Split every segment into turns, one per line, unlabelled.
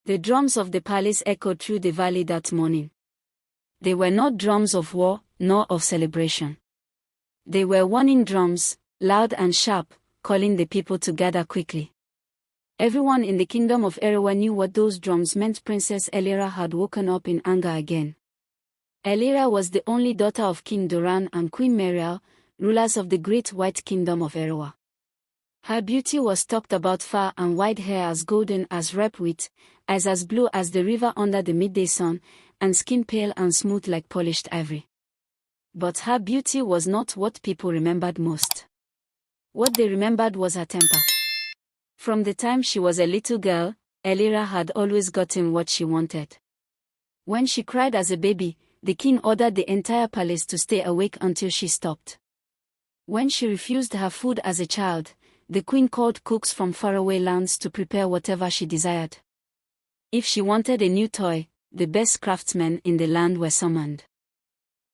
The drums of the palace echoed through the valley that morning. They were not drums of war, nor of celebration. They were warning drums, loud and sharp, calling the people to gather quickly. Everyone in the kingdom of Erawa knew what those drums meant. Princess Elira had woken up in anger again. Elira was the only daughter of King Duran and Queen Merial, rulers of the great white kingdom of Erawa. Her beauty was talked about far and wide, hair as golden as ripe wheat, eyes as blue as the river under the midday sun, and skin pale and smooth like polished ivory. But her beauty was not what people remembered most. What they remembered was her temper. From the time she was a little girl, Elira had always gotten what she wanted. When she cried as a baby, the king ordered the entire palace to stay awake until she stopped. When she refused her food as a child, the queen called cooks from faraway lands to prepare whatever she desired. If she wanted a new toy, the best craftsmen in the land were summoned.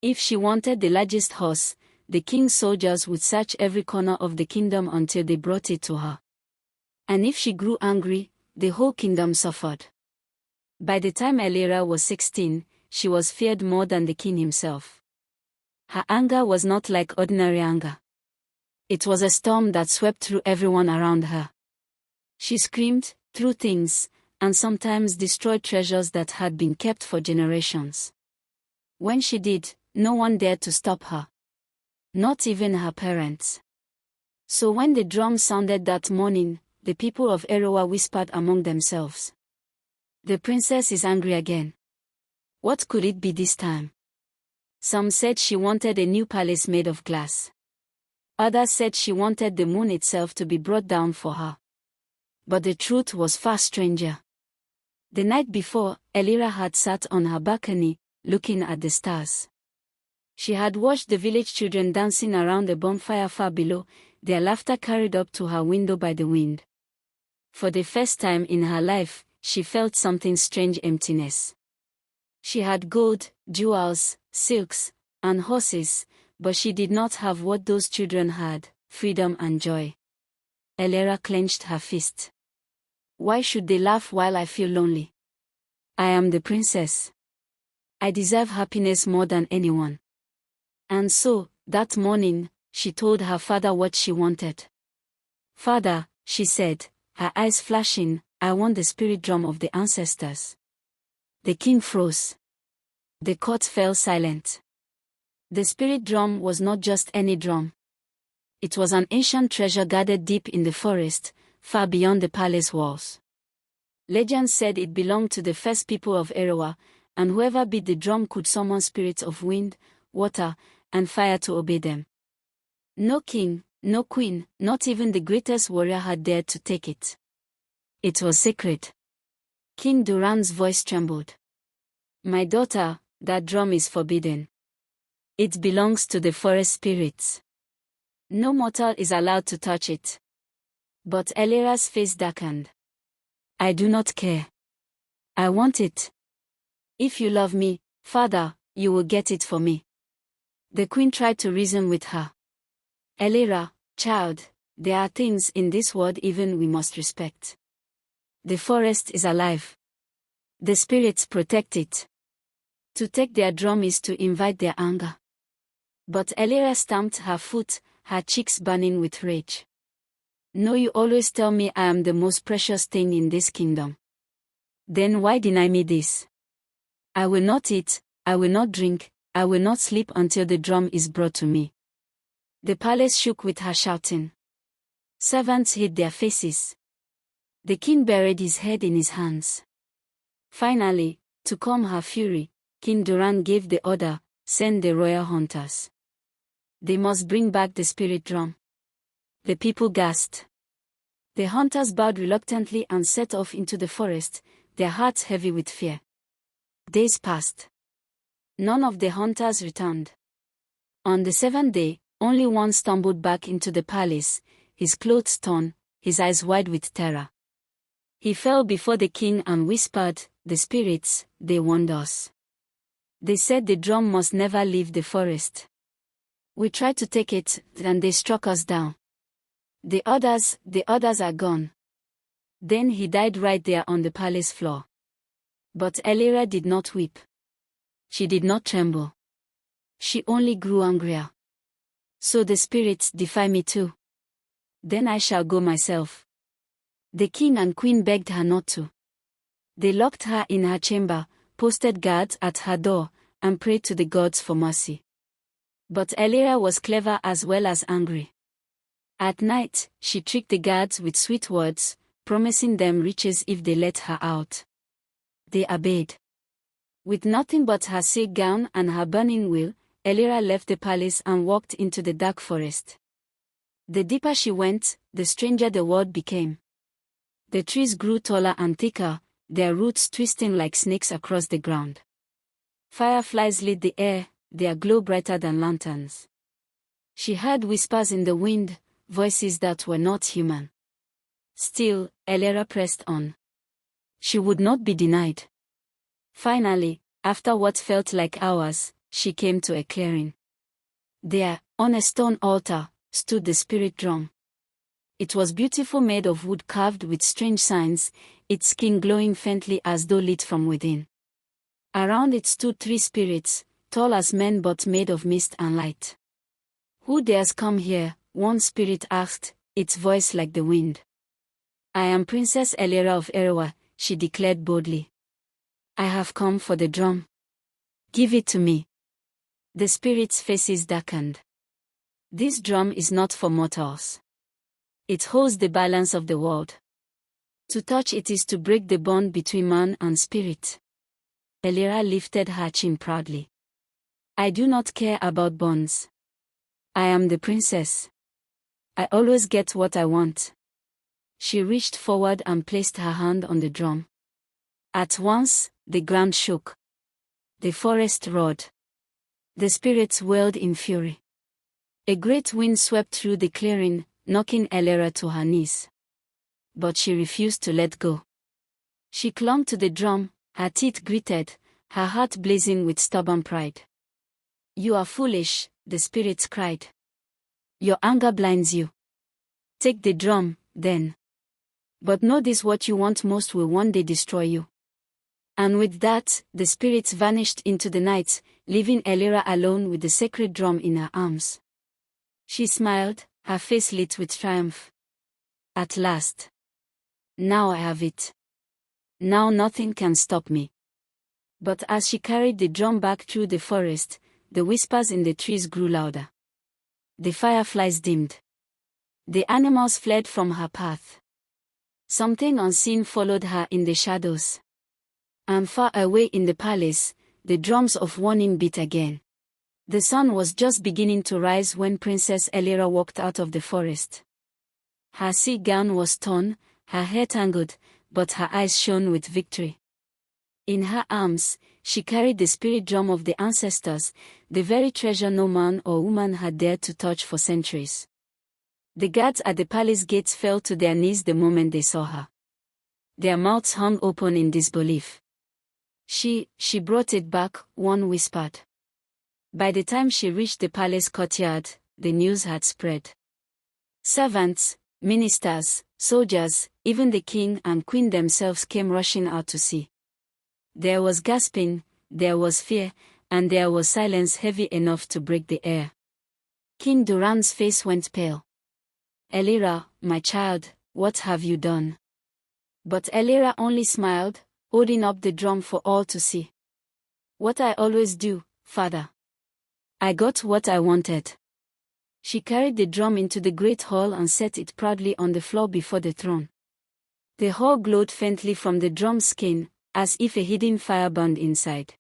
If she wanted the largest horse, the king's soldiers would search every corner of the kingdom until they brought it to her. And if she grew angry, the whole kingdom suffered. By the time Elira was 16, she was feared more than the king himself. Her anger was not like ordinary anger. It was a storm that swept through everyone around her. She screamed, threw things, and sometimes destroyed treasures that had been kept for generations. When she did, no one dared to stop her. Not even her parents. So when the drum sounded that morning, the people of Erawa whispered among themselves. The princess is angry again. What could it be this time? Some said she wanted a new palace made of glass. Others said she wanted the moon itself to be brought down for her. But the truth was far stranger. The night before, Elira had sat on her balcony, looking at the stars. She had watched the village children dancing around a bonfire far below, their laughter carried up to her window by the wind. For the first time in her life, she felt something strange emptiness. She had gold, jewels, silks, and horses, but she did not have what those children had, freedom and joy. Elira clenched her fist. Why should they laugh while I feel lonely? I am the princess. I deserve happiness more than anyone. And so, that morning, she told her father what she wanted. Father, she said, her eyes flashing, I want the spirit drum of the ancestors. The king froze. The court fell silent. The spirit drum was not just any drum. It was an ancient treasure guarded deep in the forest, far beyond the palace walls. Legend said it belonged to the first people of Erawa, and whoever beat the drum could summon spirits of wind, water, and fire to obey them. No king, no queen, not even the greatest warrior had dared to take it. It was sacred. King Duran's voice trembled. My daughter, that drum is forbidden. It belongs to the forest spirits. No mortal is allowed to touch it. But Elira's face darkened. I do not care. I want it. If you love me, father, you will get it for me. The queen tried to reason with her. Elira, child, there are things in this world even we must respect. The forest is alive. The spirits protect it. To take their drum is to invite their anger. But Elira stamped her foot, her cheeks burning with rage. No, you always tell me I am the most precious thing in this kingdom. Then why deny me this? I will not eat, I will not drink, I will not sleep until the drum is brought to me. The palace shook with her shouting. Servants hid their faces. The king buried his head in his hands. Finally, to calm her fury, King Duran gave the order, send the royal hunters. They must bring back the spirit drum. The people gasped. The hunters bowed reluctantly and set off into the forest, their hearts heavy with fear. Days passed. None of the hunters returned. On the seventh day, only one stumbled back into the palace, his clothes torn, his eyes wide with terror. He fell before the king and whispered, "The spirits, they warned us. They said the drum must never leave the forest. We tried to take it, and they struck us down. The others are gone." Then he died right there on the palace floor. But Elira did not weep. She did not tremble. She only grew angrier. So the spirits defy me too. Then I shall go myself. The king and queen begged her not to. They locked her in her chamber, posted guards at her door, and prayed to the gods for mercy. But Elira was clever as well as angry. At night, she tricked the guards with sweet words, promising them riches if they let her out. They obeyed. With nothing but her silk gown and her burning wheel, Elira left the palace and walked into the dark forest. The deeper she went, the stranger the world became. The trees grew taller and thicker, their roots twisting like snakes across the ground. Fireflies lit the air, their glow brighter than lanterns. She heard whispers in the wind, voices that were not human. Still, Elira pressed on. She would not be denied. Finally, after what felt like hours, she came to a clearing. There, on a stone altar, stood the spirit drum. It was beautiful, made of wood carved with strange signs, its skin glowing faintly as though lit from within. Around it stood 3 spirits, tall as men but made of mist and light. "Who dares come here?" one spirit asked, its voice like the wind. "I am Princess Elira of Erewa," she declared boldly. "I have come for the drum. Give it to me." The spirits' faces darkened. "This drum is not for mortals. It holds the balance of the world. To touch it is to break the bond between man and spirit." Elira lifted her chin proudly. "I do not care about bonds. I am the princess. I always get what I want." She reached forward and placed her hand on the drum. At once, the ground shook. The forest roared. The spirits wailed in fury. A great wind swept through the clearing, knocking Elira to her knees. But she refused to let go. She clung to the drum, her teeth gritted, her heart blazing with stubborn pride. "You are foolish," the spirits cried. "Your anger blinds you. Take the drum, then. But know this: what you want most will one day destroy you." And with that, the spirits vanished into the night, leaving Elira alone with the sacred drum in her arms. She smiled, her face lit with triumph. "At last. Now I have it. Now nothing can stop me." But as she carried the drum back through the forest, the whispers in the trees grew louder. The fireflies dimmed. The animals fled from her path. Something unseen followed her in the shadows. And far away in the palace, the drums of warning beat again. The sun was just beginning to rise when Princess Elira walked out of the forest. Her silk gown was torn, her hair tangled, but her eyes shone with victory. In her arms, she carried the spirit drum of the ancestors, the very treasure no man or woman had dared to touch for centuries. The guards at the palace gates fell to their knees the moment they saw her. Their mouths hung open in disbelief. She brought it back," one whispered. By the time she reached the palace courtyard, the news had spread. Servants, ministers, soldiers, even the king and queen themselves came rushing out to see. There was gasping, there was fear, and there was silence heavy enough to break the air. King Duran's face went pale. "Elira, my child, what have you done?" But Elira only smiled, holding up the drum for all to see. "What I always do, father. I got what I wanted." She carried the drum into the great hall and set it proudly on the floor before the throne. The hall glowed faintly from the drum's skin, as if a hidden fire burned inside.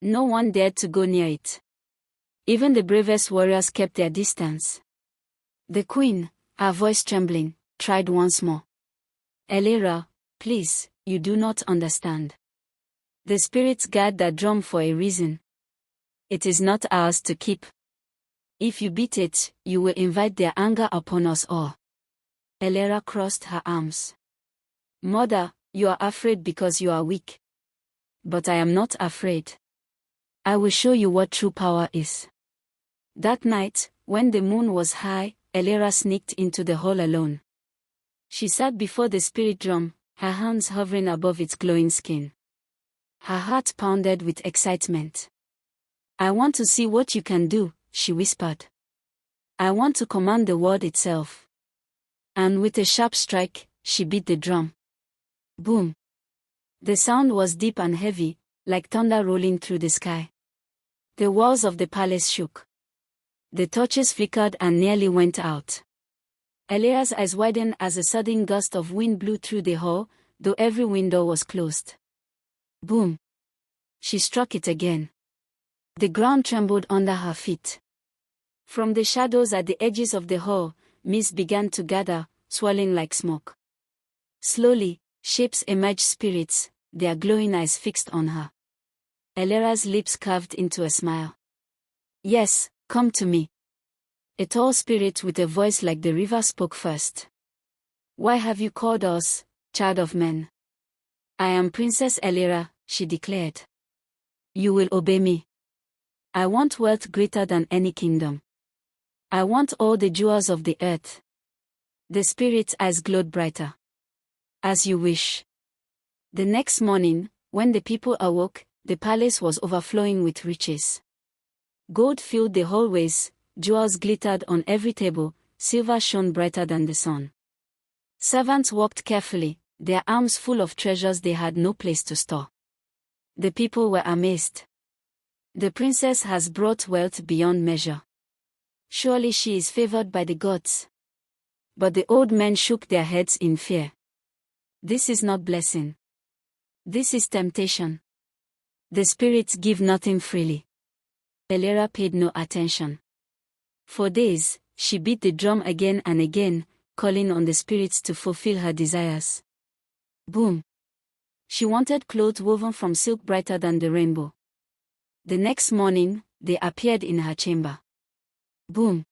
No one dared to go near it. Even the bravest warriors kept their distance. The queen, her voice trembling, tried once more. "Elira, please, you do not understand. The spirits guard that drum for a reason. It is not ours to keep. If you beat it, you will invite their anger upon us all." Elira crossed her arms. "Mother, you are afraid because you are weak. But I am not afraid. I will show you what true power is." That night, when the moon was high, Elira sneaked into the hall alone. She sat before the spirit drum, her hands hovering above its glowing skin. Her heart pounded with excitement. "I want to see what you can do," she whispered. "I want to command the world itself." And with a sharp strike, she beat the drum. Boom! The sound was deep and heavy, like thunder rolling through the sky. The walls of the palace shook. The torches flickered and nearly went out. Elira's eyes widened as a sudden gust of wind blew through the hall, though every window was closed. Boom! She struck it again. The ground trembled under her feet. From the shadows at the edges of the hall, mist began to gather, swirling like smoke. Slowly, shapes emerged, spirits, their glowing eyes fixed on her. Elira's lips curved into a smile. "Yes, come to me." A tall spirit with a voice like the river spoke first. "Why have you called us, child of men?" "I am Princess Elira," she declared. "You will obey me. I want wealth greater than any kingdom. I want all the jewels of the earth." The spirit's eyes glowed brighter. "As you wish." The next morning, when the people awoke, the palace was overflowing with riches. Gold filled the hallways, jewels glittered on every table, silver shone brighter than the sun. Servants walked carefully, their arms full of treasures they had no place to store. The people were amazed. "The princess has brought wealth beyond measure. Surely she is favored by the gods." But the old men shook their heads in fear. "This is not blessing. This is temptation. The spirits give nothing freely." Elira paid no attention. For days, she beat the drum again and again, calling on the spirits to fulfill her desires. Boom! She wanted clothes woven from silk brighter than the rainbow. The next morning, they appeared in her chamber. Boom!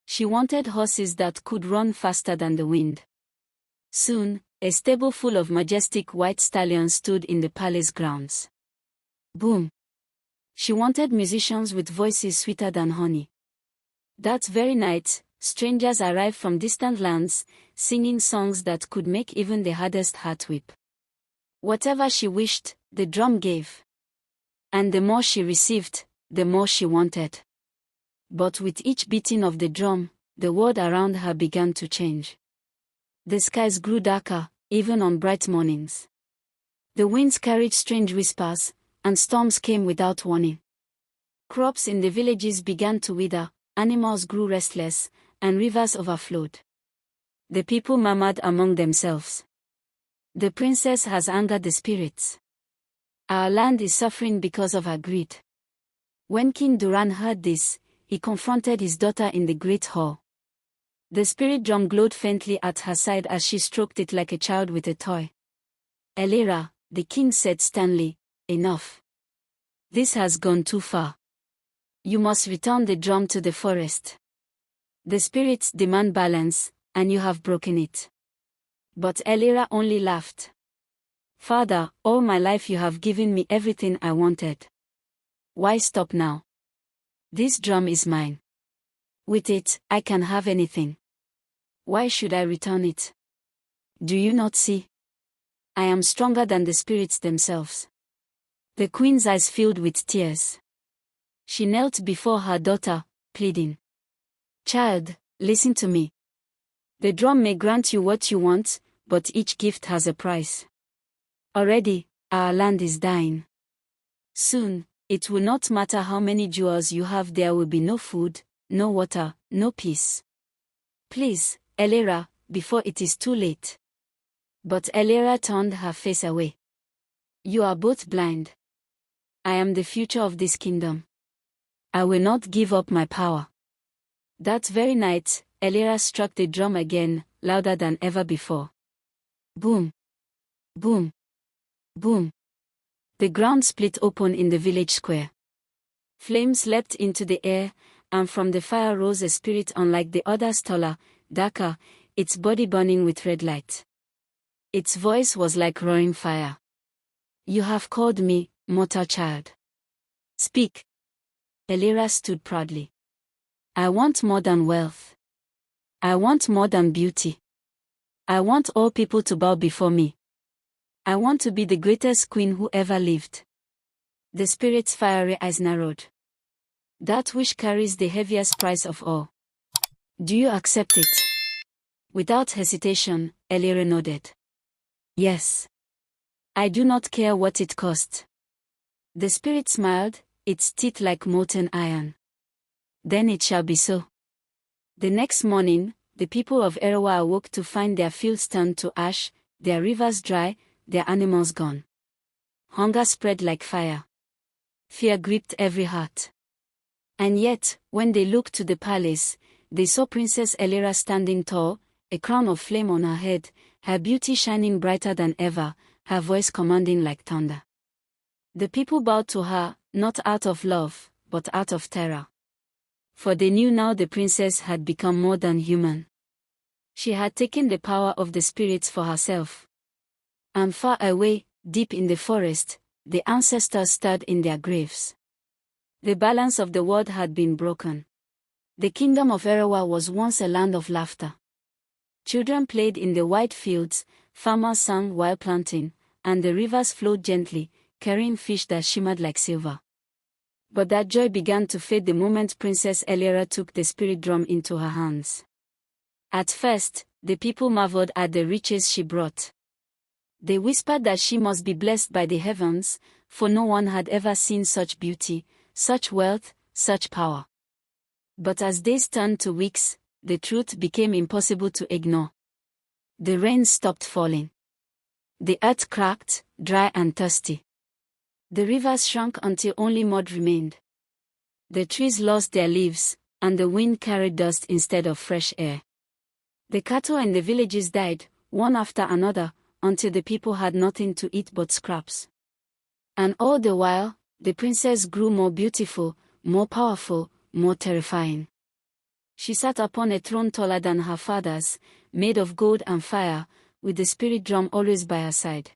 She wanted horses that could run faster than the wind. Soon, a stable full of majestic white stallions stood in the palace grounds. Boom! She wanted musicians with voices sweeter than honey. That very night, strangers arrived from distant lands, singing songs that could make even the hardest heart weep. Whatever she wished, the drum gave. And the more she received, the more she wanted. But with each beating of the drum, the world around her began to change. The skies grew darker, even on bright mornings. The winds carried strange whispers, and storms came without warning. Crops in the villages began to wither, animals grew restless, and rivers overflowed. The people murmured among themselves. "The princess has angered the spirits. Our land is suffering because of her greed." When King Duran heard this, he confronted his daughter in the great hall. The spirit drum glowed faintly at her side as she stroked it like a child with a toy. "Elira," the king said sternly, "enough. This has gone too far. You must return the drum to the forest. The spirits demand balance, and you have broken it." But Elira only laughed. "Father, all my life you have given me everything I wanted. Why stop now? This drum is mine. With it, I can have anything. Why should I return it? Do you not see? I am stronger than the spirits themselves." The queen's eyes filled with tears. She knelt before her daughter, pleading. "Child, listen to me. The drum may grant you what you want, but each gift has a price. Already, our land is dying. Soon, it will not matter how many jewels you have, there will be no food, no water, no peace. Please, Elira, before it is too late." But Elira turned her face away. "You are both blind. I am the future of this kingdom. I will not give up my power." That very night, Elira struck the drum again, louder than ever before. Boom! Boom! Boom! The ground split open in the village square. Flames leapt into the air, and from the fire rose a spirit unlike the others, taller, darker, its body burning with red light. Its voice was like roaring fire. "You have called me, mortal child. Speak." Elira stood proudly. "I want more than wealth. I want more than beauty. I want all people to bow before me. I want to be the greatest queen who ever lived. The spirit's fiery eyes narrowed. That wish carries the heaviest price of all. Do you accept it? Without hesitation, Elira nodded. Yes. I do not care what it costs. The spirit smiled, its teeth like molten iron. Then it shall be so. The next morning, the people of Erawa awoke to find their fields turned to ash, their rivers dry, their animals gone. Hunger spread like fire. Fear gripped every heart. And yet, when they looked to the palace, they saw Princess Elira standing tall, a crown of flame on her head, her beauty shining brighter than ever, her voice commanding like thunder. The people bowed to her, not out of love, but out of terror. For they knew now the princess had become more than human. She had taken the power of the spirits for herself. And far away, deep in the forest, the ancestors stirred in their graves. The balance of the world had been broken. The kingdom of Erawa was once a land of laughter. Children played in the wide fields, farmers sang while planting, and the rivers flowed gently, carrying fish that shimmered like silver. But that joy began to fade the moment Princess Elira took the spirit drum into her hands. At first, the people marveled at the riches she brought. They whispered that she must be blessed by the heavens, for no one had ever seen such beauty, such wealth, such power. But as days turned to weeks, the truth became impossible to ignore. The rain stopped falling. The earth cracked, dry and thirsty. The rivers shrunk until only mud remained. The trees lost their leaves, and the wind carried dust instead of fresh air. The cattle in the villages died, one after another, until the people had nothing to eat but scraps. And all the while, the princess grew more beautiful, more powerful, more terrifying. She sat upon a throne taller than her father's, made of gold and fire, with the spirit drum always by her side.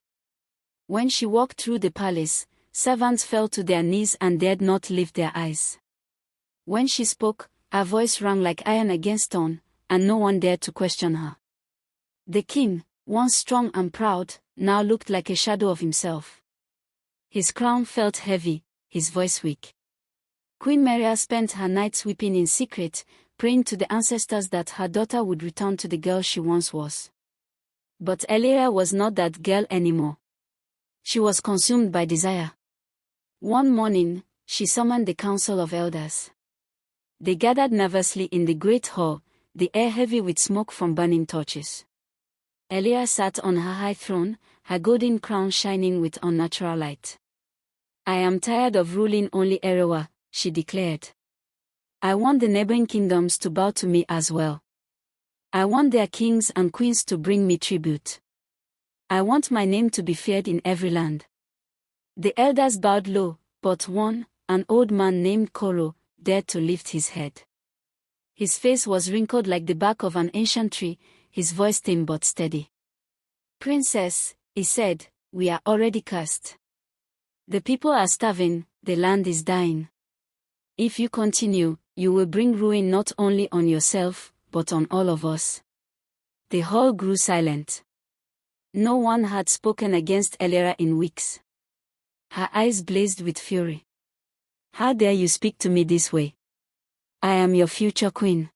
When she walked through the palace, servants fell to their knees and dared not lift their eyes. When she spoke, her voice rang like iron against stone, and no one dared to question her. The king, once strong and proud, now looked like a shadow of himself. His crown felt heavy, his voice weak. Queen Maria spent her nights weeping in secret, praying to the ancestors that her daughter would return to the girl she once was. But Elira was not that girl anymore. She was consumed by desire. One morning, she summoned the council of elders. They gathered nervously in the great hall, the air heavy with smoke from burning torches. Elira sat on her high throne, her golden crown shining with unnatural light. I am tired of ruling only Erawa, she declared. I want the neighboring kingdoms to bow to me as well. I want their kings and queens to bring me tribute. I want my name to be feared in every land. The elders bowed low, but one, an old man named Koro, dared to lift his head. His face was wrinkled like the bark of an ancient tree, his voice thin but steady. Princess, he said, we are already cursed. The people are starving, the land is dying. If you continue, you will bring ruin not only on yourself, but on all of us. The hall grew silent. No one had spoken against Elira in weeks. Her eyes blazed with fury. How dare you speak to me this way? I am your future queen.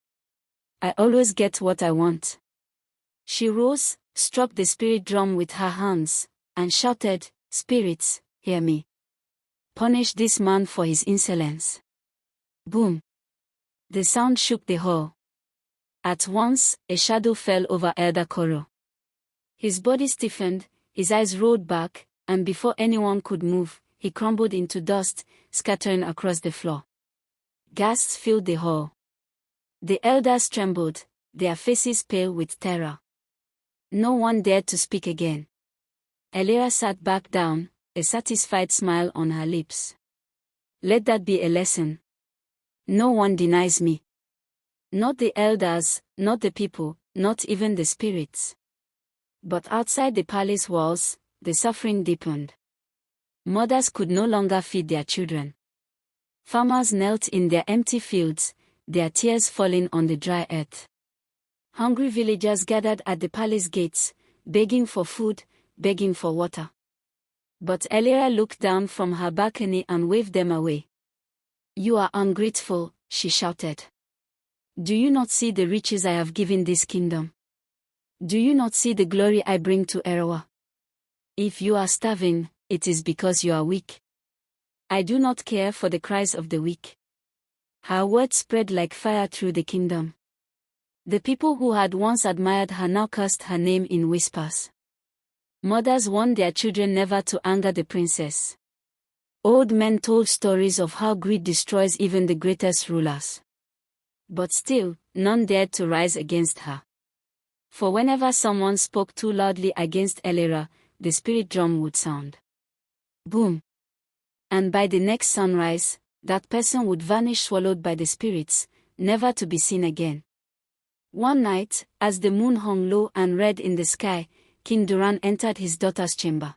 I always get what I want. She rose, struck the spirit drum with her hands, and shouted, Spirits, hear me. Punish this man for his insolence. Boom. The sound shook the hall. At once, a shadow fell over Elder Koro. His body stiffened, his eyes rolled back, and before anyone could move, he crumbled into dust, scattering across the floor. Gasps filled the hall. The elders trembled, their faces pale with terror. No one dared to speak again. Elira sat back down, a satisfied smile on her lips. Let that be a lesson. No one denies me. Not the elders, not the people, not even the spirits. But outside the palace walls, the suffering deepened. Mothers could no longer feed their children. Farmers knelt in their empty fields, their tears falling on the dry earth. Hungry villagers gathered at the palace gates, begging for food, begging for water. But Elira looked down from her balcony and waved them away. "You are ungrateful," she shouted. "Do you not see the riches I have given this kingdom? Do you not see the glory I bring to Erawa? If you are starving, it is because you are weak. I do not care for the cries of the weak." Her words spread like fire through the kingdom. The people who had once admired her now cursed her name in whispers. Mothers warned their children never to anger the princess. Old men told stories of how greed destroys even the greatest rulers. But still, none dared to rise against her. For whenever someone spoke too loudly against Elira, the spirit drum would sound. Boom! And by the next sunrise, that person would vanish swallowed by the spirits, never to be seen again. One night, as the moon hung low and red in the sky, King Duran entered his daughter's chamber.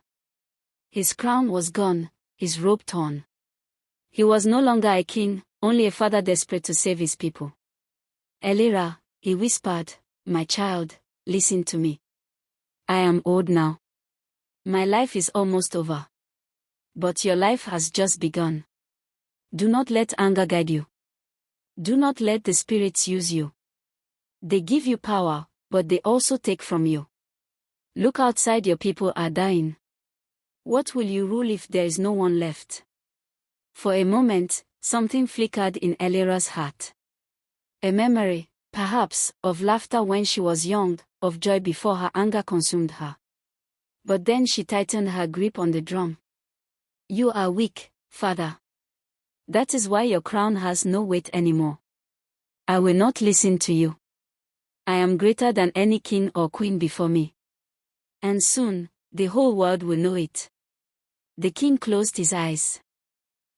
His crown was gone, his robe torn. He was no longer a king, only a father desperate to save his people. "Elira," he whispered, "my child, listen to me. I am old now. My life is almost over. But your life has just begun. Do not let anger guide you. Do not let the spirits use you. They give you power, but they also take from you. Look outside, your people are dying. What will you rule if there is no one left?" For a moment, something flickered in Elira's heart. A memory, perhaps, of laughter when she was young, of joy before her anger consumed her. But then she tightened her grip on the drum. "You are weak, father. That is why your crown has no weight anymore. I will not listen to you. I am greater than any king or queen before me. And soon, the whole world will know it." The king closed his eyes.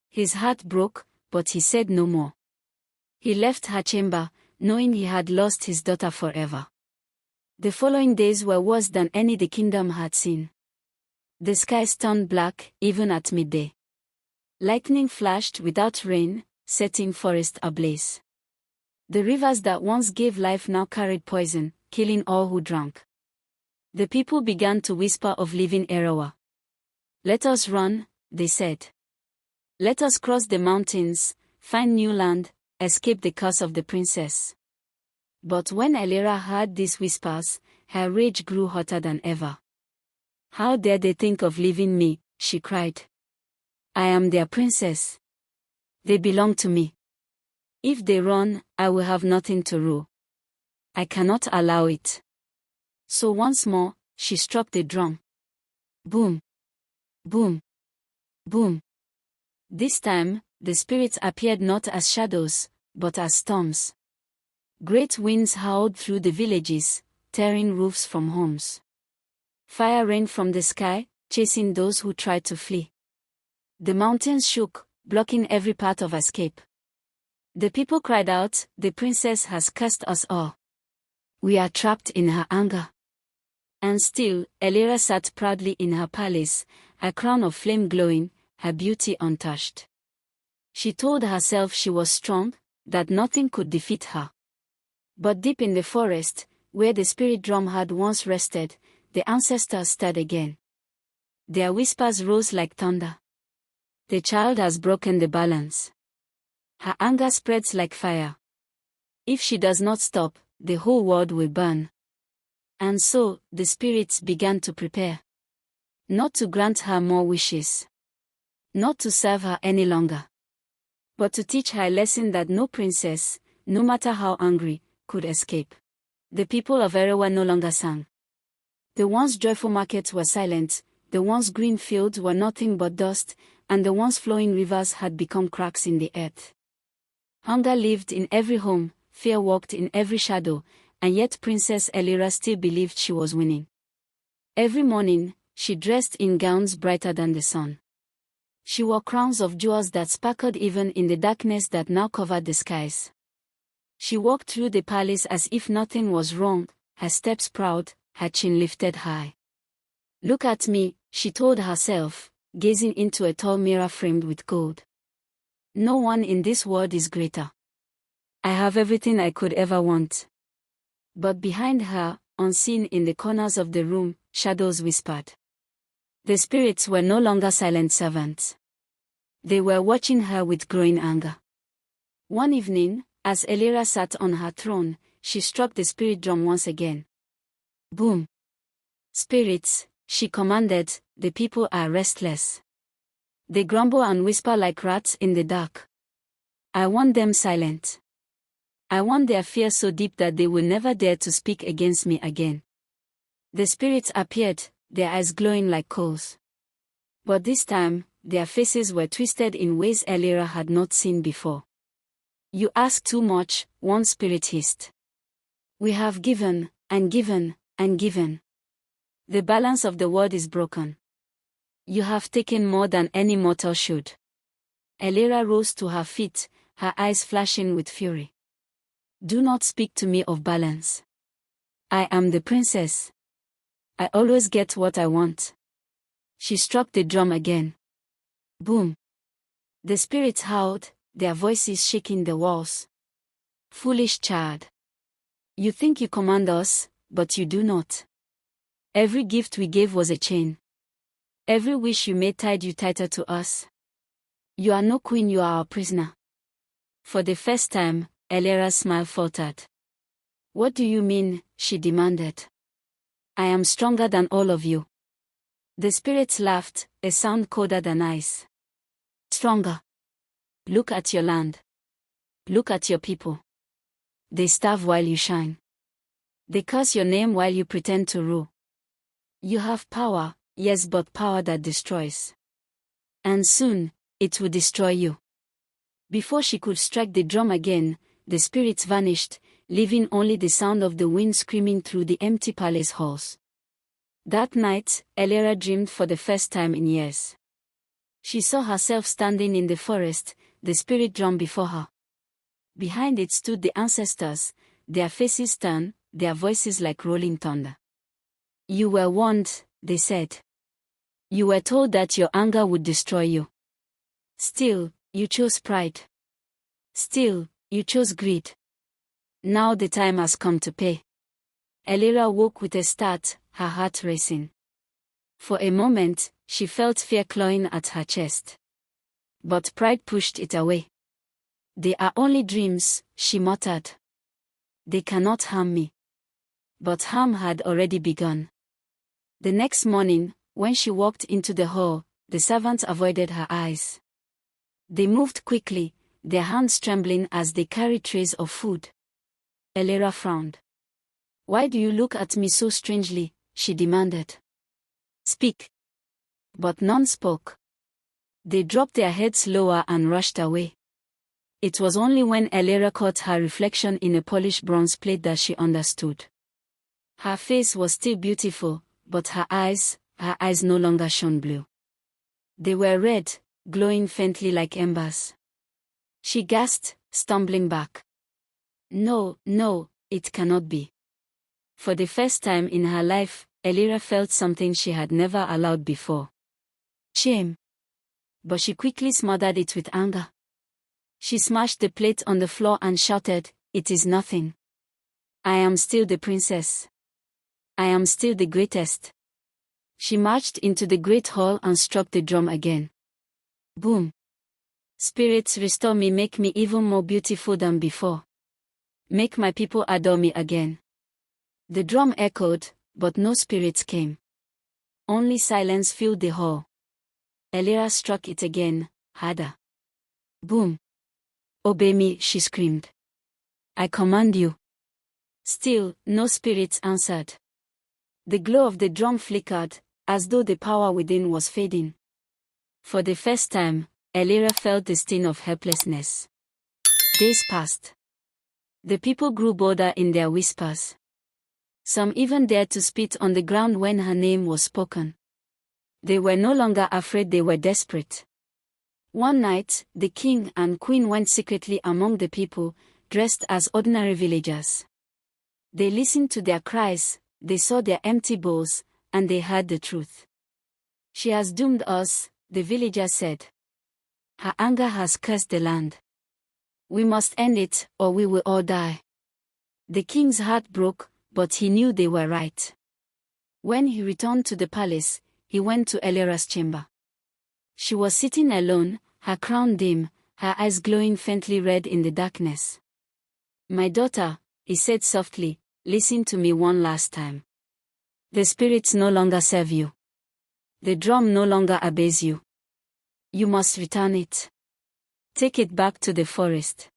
His heart broke, but he said no more. He left her chamber, knowing he had lost his daughter forever. The following days were worse than any the kingdom had seen. The skies turned black, even at midday. Lightning flashed without rain, setting forest ablaze. The rivers that once gave life now carried poison, killing all who drank. The people began to whisper of leaving Erawa. "Let us run," they said. "Let us cross the mountains, find new land, escape the curse of the princess." But when Elira heard these whispers, her rage grew hotter than ever. "How dare they think of leaving me?" she cried. "I am their princess. They belong to me. If they run, I will have nothing to rule. I cannot allow it." So once more, she struck the drum. Boom! Boom! Boom! This time, the spirits appeared not as shadows, but as storms. Great winds howled through the villages, tearing roofs from homes. Fire rained from the sky, chasing those who tried to flee. The mountains shook, blocking every path of escape. The people cried out, "The princess has cursed us all. We are trapped in her anger." And still, Elira sat proudly in her palace, her crown of flame glowing, her beauty untouched. She told herself she was strong, that nothing could defeat her. But deep in the forest, where the spirit drum had once rested, the ancestors stirred again. Their whispers rose like thunder. "The child has broken the balance. Her anger spreads like fire. If she does not stop, the whole world will burn." And so, the spirits began to prepare. Not to grant her more wishes. Not to serve her any longer. But to teach her a lesson that no princess, no matter how angry, could escape. The people of Erawa no longer sang. The once joyful markets were silent, the once green fields were nothing but dust, and the once flowing rivers had become cracks in the earth. Hunger lived in every home, fear walked in every shadow, and yet Princess Elira still believed she was winning. Every morning, she dressed in gowns brighter than the sun. She wore crowns of jewels that sparkled even in the darkness that now covered the skies. She walked through the palace as if nothing was wrong, her steps proud, her chin lifted high. "Look at me," she told herself, gazing into a tall mirror framed with gold. "No one in this world is greater. I have everything I could ever want." But behind her, unseen in the corners of the room, shadows whispered. The spirits were no longer silent servants. They were watching her with growing anger. One evening, as Elira sat on her throne, she struck the spirit drum once again. Boom! Spirits, she commanded, the people are restless. They grumble and whisper like rats in the dark. I want them silent. I want their fear so deep that they will never dare to speak against me again. The spirits appeared, their eyes glowing like coals. But this time, their faces were twisted in ways Elira had not seen before. You ask too much, one spirit hissed. We have given, and given, and given. The balance of the world is broken. You have taken more than any mortal should. Elira rose to her feet, her eyes flashing with fury. Do not speak to me of balance. I am the princess. I always get what I want. She struck the drum again. Boom! The spirits howled, their voices shaking the walls. Foolish child. You think you command us, but you do not. Every gift we gave was a chain. Every wish you made tied you tighter to us. You are no queen, you are our prisoner. For the first time, Elira's smile faltered. What do you mean? She demanded. I am stronger than all of you. The spirits laughed, a sound colder than ice. Stronger. Look at your land. Look at your people. They starve while you shine. They curse your name while you pretend to rule. You have power, yes, but power that destroys. And soon, it will destroy you. Before she could strike the drum again, the spirits vanished, leaving only the sound of the wind screaming through the empty palace halls. That night, Elira dreamed for the first time in years. She saw herself standing in the forest, the spirit drum before her. Behind it stood the ancestors, their faces stern, their voices like rolling thunder. You were warned, they said. You were told that your anger would destroy you. Still, you chose pride. Still, you chose greed. Now the time has come to pay. Elira woke with a start, her heart racing. For a moment, she felt fear clawing at her chest. But pride pushed it away. They are only dreams, she muttered. They cannot harm me. But harm had already begun. The next morning, when she walked into the hall, the servants avoided her eyes. They moved quickly, their hands trembling as they carried trays of food. Elira frowned. Why do you look at me so strangely? She demanded. Speak. But none spoke. They dropped their heads lower and rushed away. It was only when Elira caught her reflection in a polished bronze plate that she understood. Her face was still beautiful, but her eyes no longer shone blue. They were red, glowing faintly like embers. She gasped, stumbling back. No, no, it cannot be. For the first time in her life, Elira felt something she had never allowed before. Shame. But she quickly smothered it with anger. She smashed the plate on the floor and shouted, "It is nothing. I am still the princess. I am still the greatest." She marched into the great hall and struck the drum again. Boom. Spirits, restore me, make me even more beautiful than before. Make my people adore me again. The drum echoed, but no spirits came. Only silence filled the hall. Elira struck it again, harder. Boom. Obey me, she screamed. I command you. Still, no spirits answered. The glow of the drum flickered, as though the power within was fading. For the first time, Elira felt the sting of helplessness. Days passed. The people grew bolder in their whispers. Some even dared to spit on the ground when her name was spoken. They were no longer afraid, they were desperate. One night, the king and queen went secretly among the people, dressed as ordinary villagers. They listened to their cries, they saw their empty bowls, and they heard the truth. She has doomed us, the villagers said. Her anger has cursed the land. We must end it, or we will all die. The king's heart broke, but he knew they were right. When he returned to the palace, he went to Elera's chamber. She was sitting alone, her crown dim, her eyes glowing faintly red in the darkness. "My daughter," he said softly, "listen to me one last time. The spirits no longer serve you. The drum no longer obeys you. You must return it. Take it back to the forest.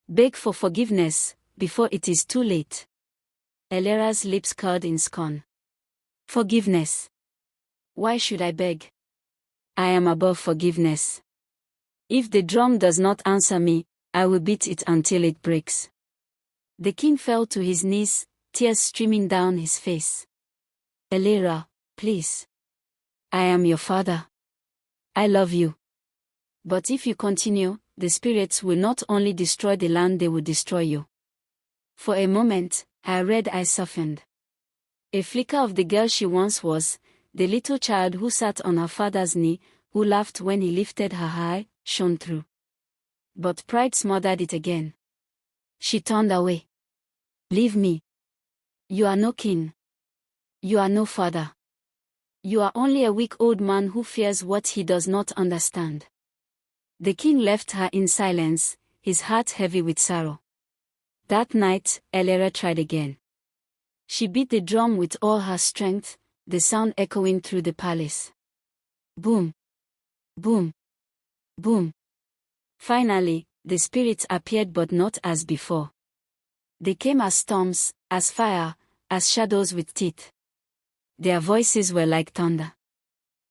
Beg for forgiveness, before it is too late." Elera's lips curled in scorn. "Forgiveness? Why should I beg? I am above forgiveness. If the drum does not answer me, I will beat it until it breaks." The king fell to his knees, tears streaming down his face. "Elera, please. I am your father. I love you. But if you continue, the spirits will not only destroy the land, they will destroy you." For a moment, her red eyes softened. A flicker of the girl she once was, the little child who sat on her father's knee, who laughed when he lifted her high, shone through. But pride smothered it again. She turned away. "Leave me. You are no king. You are no father. You are only a weak old man who fears what he does not understand." The king left her in silence, his heart heavy with sorrow. That night, Elera tried again. She beat the drum with all her strength, the sound echoing through the palace. Boom! Boom! Boom! Finally, the spirits appeared, but not as before. They came as storms, as fire, as shadows with teeth. Their voices were like thunder.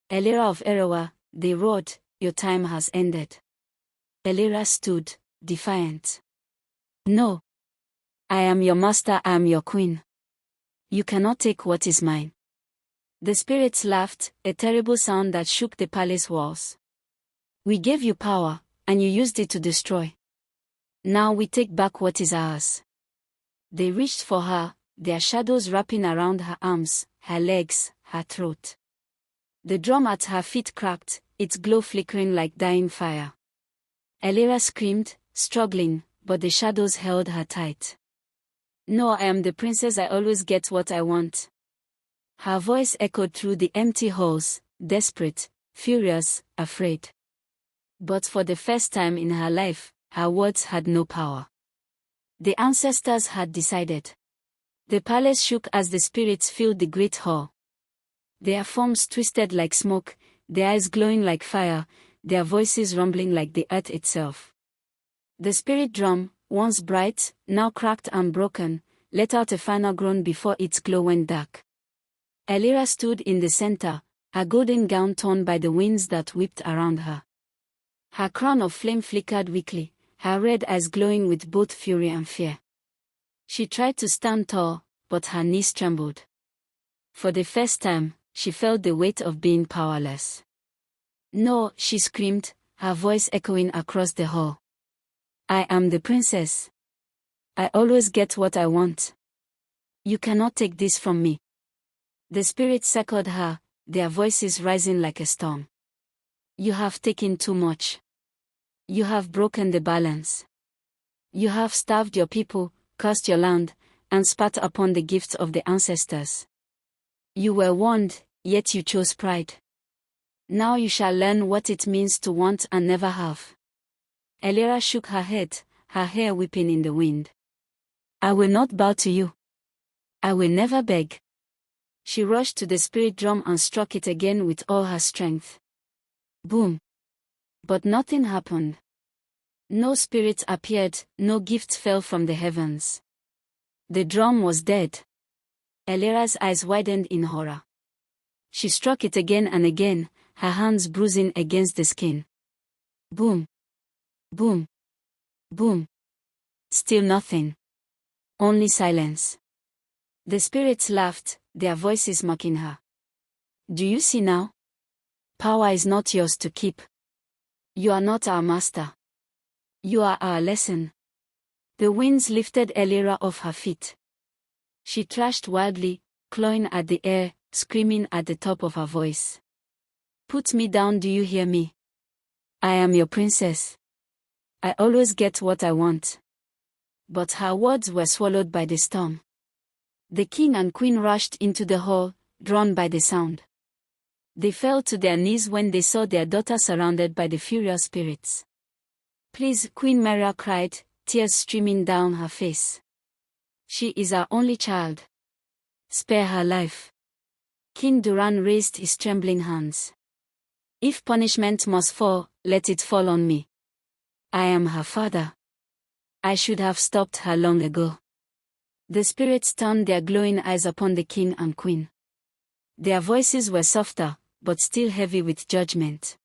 "Elera of Erewa," they roared, "your time has ended." Elera stood, defiant. "No. I am your master, I am your queen. You cannot take what is mine." The spirits laughed, a terrible sound that shook the palace walls. "We gave you power, and you used it to destroy. Now we take back what is ours." They reached for her, their shadows wrapping around her arms, her legs, her throat. The drum at her feet cracked, its glow flickering like dying fire. Elera screamed, struggling, but the shadows held her tight. "No, I am the princess, I always get what I want." Her voice echoed through the empty halls, desperate, furious, afraid. But for the first time in her life, her words had no power. The ancestors had decided. The palace shook as the spirits filled the great hall. Their forms twisted like smoke, their eyes glowing like fire, their voices rumbling like the earth itself. The spirit drum, once bright, now cracked and broken, let out a final groan before its glow went dark. Elera stood in the center, her golden gown torn by the winds that whipped around her. Her crown of flame flickered weakly, her red eyes glowing with both fury and fear. She tried to stand tall, but her knees trembled. For the first time, she felt the weight of being powerless. "No," she screamed, her voice echoing across the hall. "I am the princess. I always get what I want. You cannot take this from me." The spirits circled her, their voices rising like a storm. "You have taken too much. You have broken the balance. You have starved your people, cursed your land, and spat upon the gifts of the ancestors. You were warned, yet you chose pride. Now you shall learn what it means to want and never have." Elera shook her head, her hair whipping in the wind. "I will not bow to you. I will never beg." She rushed to the spirit drum and struck it again with all her strength. Boom! But nothing happened. No spirit appeared, no gift fell from the heavens. The drum was dead. Elera's eyes widened in horror. She struck it again and again, her hands bruising against the skin. Boom! Boom! Boom! Still nothing. Only silence. The spirits laughed, their voices mocking her. "Do you see now? Power is not yours to keep. You are not our master. You are our lesson." The winds lifted Elera off her feet. She thrashed wildly, clawing at the air, screaming at the top of her voice. "Put me down, do you hear me? I am your princess. I always get what I want." But her words were swallowed by the storm. The king and queen rushed into the hall, drawn by the sound. They fell to their knees when they saw their daughter surrounded by the furious spirits. "Please," Queen Maria cried, tears streaming down her face. "She is our only child. Spare her life." King Duran raised his trembling hands. "If punishment must fall, let it fall on me. I am her father. I should have stopped her long ago." The spirits turned their glowing eyes upon the king and queen. Their voices were softer, but still heavy with judgment.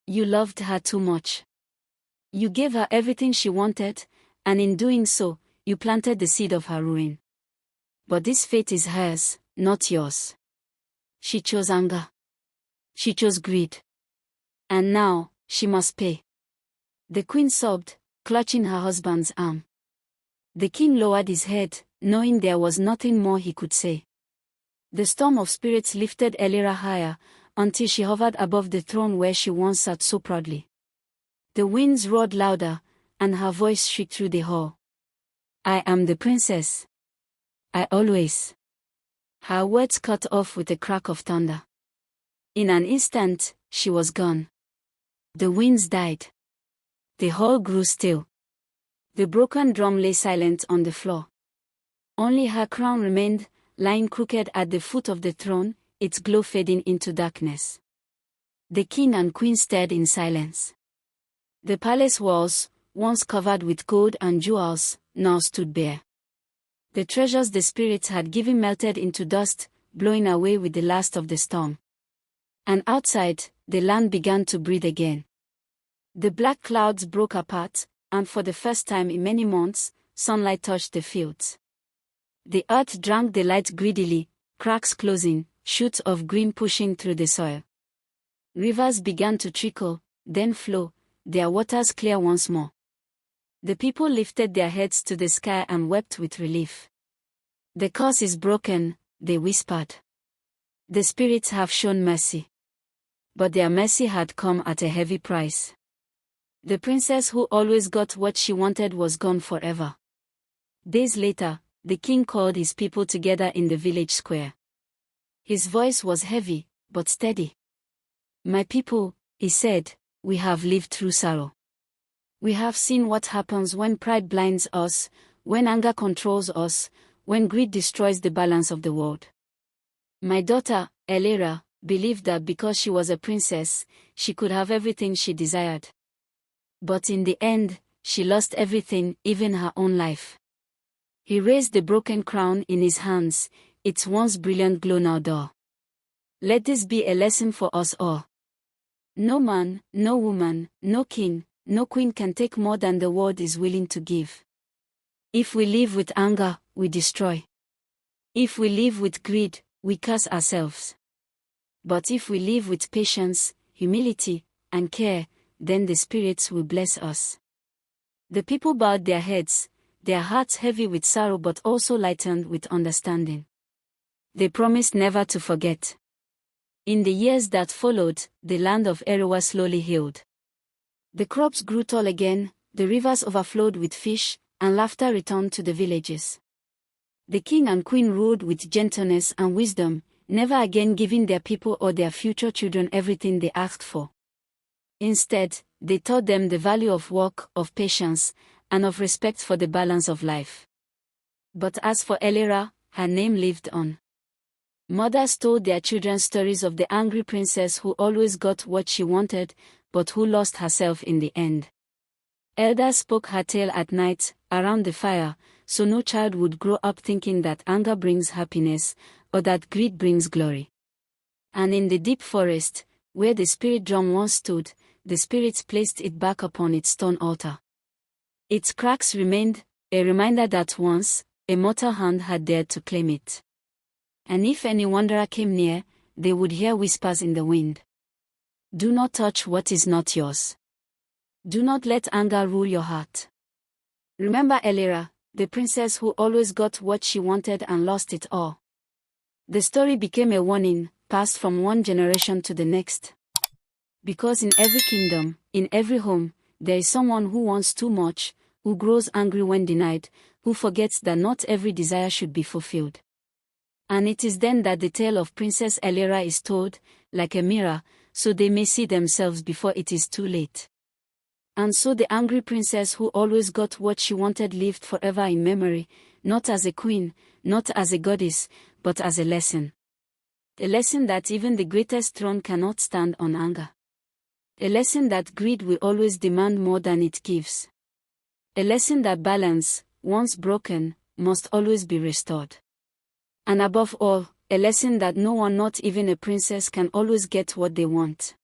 "You loved her too much. You gave her everything she wanted, and in doing so, you planted the seed of her ruin. But this fate is hers, not yours. She chose anger. She chose greed. And now, she must pay." The queen sobbed, clutching her husband's arm. The king lowered his head, knowing there was nothing more he could say. The storm of spirits lifted Elira higher, until she hovered above the throne where she once sat so proudly. The winds roared louder, and her voice shrieked through the hall. "I am the princess. I always." Her words cut off with a crack of thunder. In an instant, she was gone. The winds died. The hall grew still. The broken drum lay silent on the floor. Only her crown remained, lying crooked at the foot of the throne, its glow fading into darkness. The king and queen stared in silence. The palace walls, once covered with gold and jewels, now stood bare. The treasures the spirits had given melted into dust, blowing away with the last of the storm. And outside, the land began to breathe again. The black clouds broke apart, and for the first time in many months, sunlight touched the fields. The earth drank the light greedily, cracks closing, shoots of green pushing through the soil. Rivers began to trickle, then flow, their waters clear once more. The people lifted their heads to the sky and wept with relief. "The curse is broken," they whispered. "The spirits have shown mercy." But their mercy had come at a heavy price. The princess who always got what she wanted was gone forever. Days later, the king called his people together in the village square. His voice was heavy, but steady. "My people," he said, "we have lived through sorrow. We have seen what happens when pride blinds us, when anger controls us, when greed destroys the balance of the world. My daughter, Elira, believed that because she was a princess, she could have everything she desired. But in the end, she lost everything, even her own life." He raised the broken crown in his hands, its once brilliant glow now dull. "Let this be a lesson for us all. No man, no woman, no king, no queen can take more than the world is willing to give. If we live with anger, we destroy. If we live with greed, we curse ourselves. But if we live with patience, humility, and care, then the spirits will bless us." The people bowed their heads, their hearts heavy with sorrow but also lightened with understanding. They promised never to forget. In the years that followed, the land of Erewa slowly healed. The crops grew tall again, the rivers overflowed with fish, and laughter returned to the villages. The king and queen ruled with gentleness and wisdom, never again giving their people or their future children everything they asked for. Instead, they taught them the value of work, of patience, and of respect for the balance of life. But as for Elira, her name lived on. Mothers told their children stories of the angry princess who always got what she wanted, but who lost herself in the end. Elders spoke her tale at night, around the fire, so no child would grow up thinking that anger brings happiness, or that greed brings glory. And in the deep forest, where the spirit drum once stood, the spirits placed it back upon its stone altar. Its cracks remained, a reminder that once, a mortal hand had dared to claim it. And if any wanderer came near, they would hear whispers in the wind. "Do not touch what is not yours. Do not let anger rule your heart. Remember Elira, the princess who always got what she wanted and lost it all." The story became a warning, passed from one generation to the next. Because in every kingdom, in every home, there is someone who wants too much, who grows angry when denied, who forgets that not every desire should be fulfilled. And it is then that the tale of Princess Elira is told, like a mirror, so they may see themselves before it is too late. And so the angry princess who always got what she wanted lived forever in memory, not as a queen, not as a goddess, but as a lesson. A lesson that even the greatest throne cannot stand on anger. A lesson that greed will always demand more than it gives. A lesson that balance, once broken, must always be restored. And above all, a lesson that no one, not even a princess, can always get what they want.